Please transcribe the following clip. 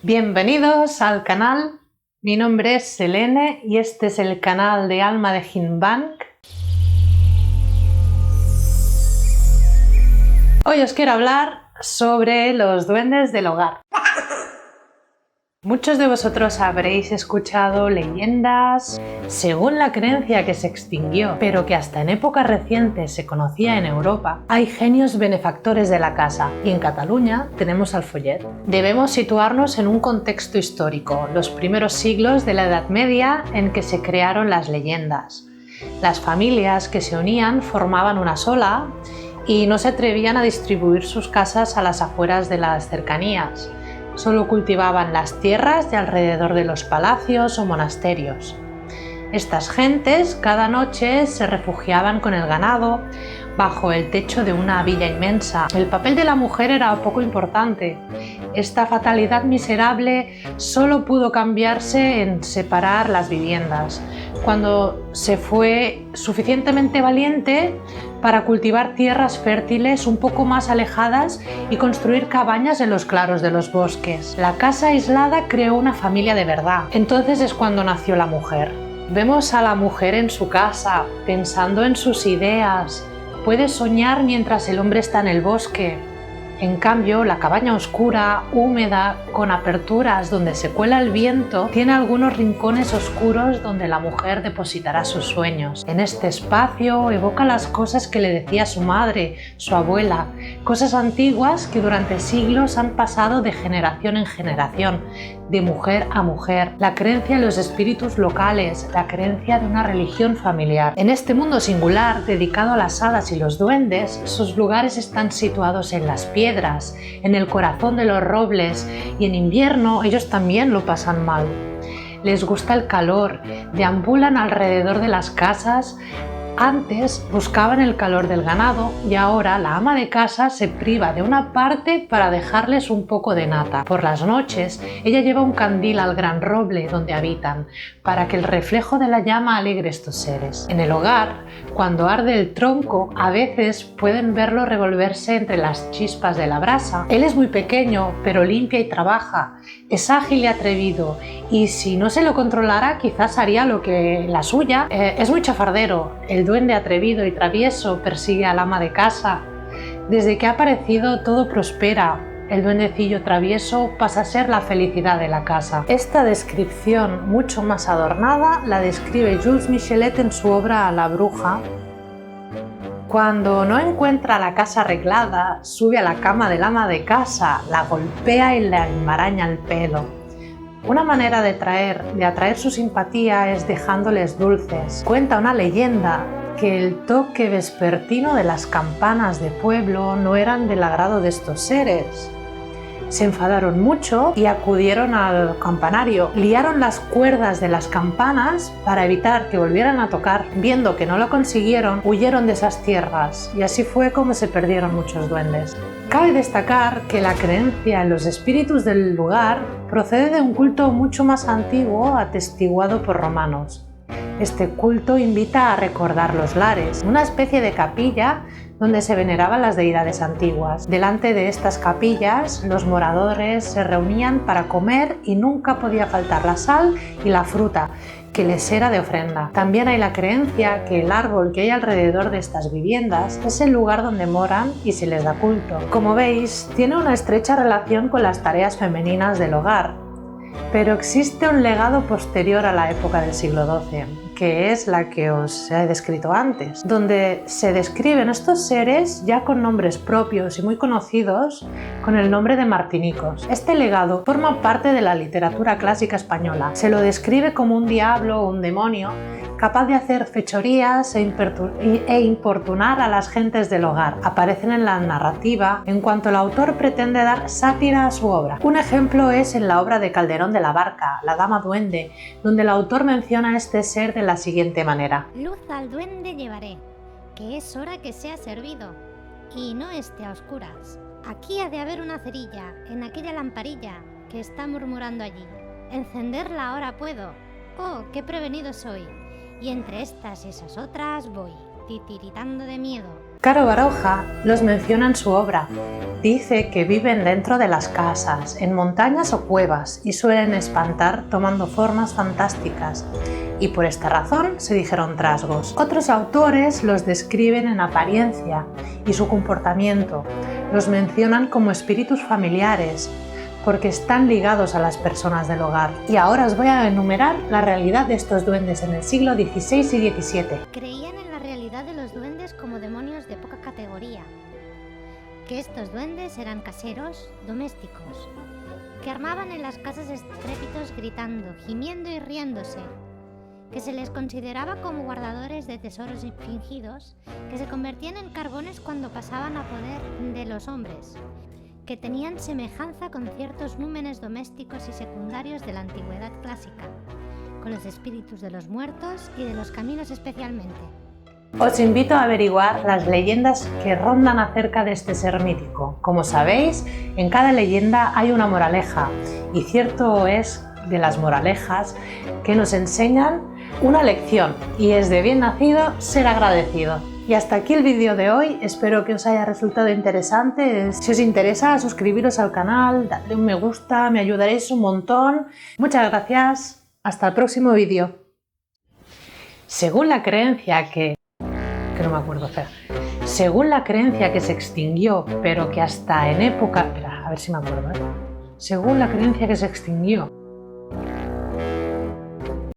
Bienvenidos al canal, mi nombre es Selene y este es el canal de Alma de Jinbank. Hoy os quiero hablar sobre los duendes del hogar. Muchos de vosotros habréis escuchado leyendas según la creencia que se extinguió, pero que hasta en épocas recientes se conocía en Europa. Hay genios benefactores de la casa y en Cataluña tenemos al Follet. Debemos situarnos en un contexto histórico, los primeros siglos de la Edad Media en que se crearon las leyendas. Las familias que se unían formaban una sola y no se atrevían a distribuir sus casas a las afueras de las cercanías. Solo cultivaban las tierras de alrededor de los palacios o monasterios. Estas gentes cada noche se refugiaban con el ganado bajo el techo de una villa inmensa. El papel de la mujer era poco importante. Esta fatalidad miserable solo pudo cambiarse en separar las viviendas, cuando se fue suficientemente valiente para cultivar tierras fértiles un poco más alejadas y construir cabañas en los claros de los bosques. La casa aislada creó una familia de verdad. Entonces es cuando nació la mujer. Vemos a la mujer en su casa, pensando en sus ideas. Puede soñar mientras el hombre está en el bosque. En cambio, la cabaña oscura, húmeda, con aperturas donde se cuela el viento, tiene algunos rincones oscuros donde la mujer depositará sus sueños. En este espacio evoca las cosas que le decía su madre, su abuela, cosas antiguas que durante siglos han pasado de generación en generación, de mujer a mujer, la creencia en los espíritus locales, la creencia de una religión familiar. En este mundo singular, dedicado a las hadas y los duendes, sus lugares están situados en las piedras, en el corazón de los robles, y en invierno ellos también lo pasan mal. Les gusta el calor, deambulan alrededor de las casas. Antes buscaban el calor del ganado y ahora la ama de casa se priva de una parte para dejarles un poco de nata. Por las noches ella lleva un candil al gran roble donde habitan para que el reflejo de la llama alegre estos seres. En el hogar, cuando arde el tronco, a veces pueden verlo revolverse entre las chispas de la brasa. Él es muy pequeño, pero limpia y trabaja. Es ágil y atrevido y si no se lo controlara quizás haría lo que la suya. Es muy chafardero. El duende atrevido y travieso persigue al ama de casa. Desde que ha aparecido todo prospera. El duendecillo travieso pasa a ser la felicidad de la casa. Esta descripción mucho más adornada la describe Jules Michelet en su obra La bruja. Cuando no encuentra la casa arreglada, sube a la cama del ama de casa, la golpea y le enmaraña el pelo. Una manera de atraer su simpatía es dejándoles dulces. Cuenta una leyenda que el toque vespertino de las campanas de pueblo no eran del agrado de estos seres. Se enfadaron mucho y acudieron al campanario. Liaron las cuerdas de las campanas para evitar que volvieran a tocar. Viendo que no lo consiguieron, huyeron de esas tierras y así fue como se perdieron muchos duendes. Cabe destacar que la creencia en los espíritus del lugar procede de un culto mucho más antiguo atestiguado por romanos. Este culto invita a recordar los lares, una especie de capilla donde se veneraban las deidades antiguas. Delante de estas capillas, los moradores se reunían para comer y nunca podía faltar la sal y la fruta, que les era de ofrenda. También hay la creencia que el árbol que hay alrededor de estas viviendas es el lugar donde moran y se les da culto. Como veis, tiene una estrecha relación con las tareas femeninas del hogar, pero existe un legado posterior a la época del siglo XII, que es la que os he descrito antes, donde se describen estos seres ya con nombres propios y muy conocidos con el nombre de martinicos. Este legado forma parte de la literatura clásica española. Se lo describe como un diablo o un demonio capaz de hacer fechorías e importunar a las gentes del hogar. Aparecen en la narrativa en cuanto el autor pretende dar sátira a su obra. Un ejemplo es en la obra de Calderón de la Barca, La dama duende, donde el autor menciona a este ser de la siguiente manera: luz al duende llevaré, que es hora que sea servido, y no esté a oscuras. Aquí ha de haber una cerilla, en aquella lamparilla, que está murmurando allí. Encenderla ahora puedo. Oh, qué prevenido soy. Y entre estas y esas otras voy. titiritando de miedo. Caro Baroja los menciona en su obra. Dice que viven dentro de las casas, en montañas o cuevas, y suelen espantar tomando formas fantásticas. Y por esta razón se dijeron trasgos. Otros autores los describen en apariencia y su comportamiento. Los mencionan como espíritus familiares, porque están ligados a las personas del hogar. Y ahora os voy a enumerar la realidad de estos duendes en el siglo XVI y XVII. Creían en la realidad de los duendes como demonios de poca categoría, que estos duendes eran caseros, domésticos, que armaban en las casas estrépitos gritando, gimiendo y riéndose, que se les consideraba como guardadores de tesoros fingidos, que se convertían en carbones cuando pasaban a poder de los hombres, que tenían semejanza con ciertos númenes domésticos y secundarios de la antigüedad clásica, con los espíritus de los muertos y de los caminos especialmente. Os invito a averiguar las leyendas que rondan acerca de este ser mítico. Como sabéis, en cada leyenda hay una moraleja, y cierto es de las moralejas que nos enseñan una lección, y es de bien nacido ser agradecido. Y hasta aquí el vídeo de hoy, espero que os haya resultado interesante. Si os interesa, suscribiros al canal, dadle un me gusta, me ayudaréis un montón. Muchas gracias, hasta el próximo vídeo. Según la creencia que no me acuerdo, espera. Según la creencia que se extinguió, pero que hasta en época... Espera, a ver si me acuerdo, Según la creencia que se extinguió,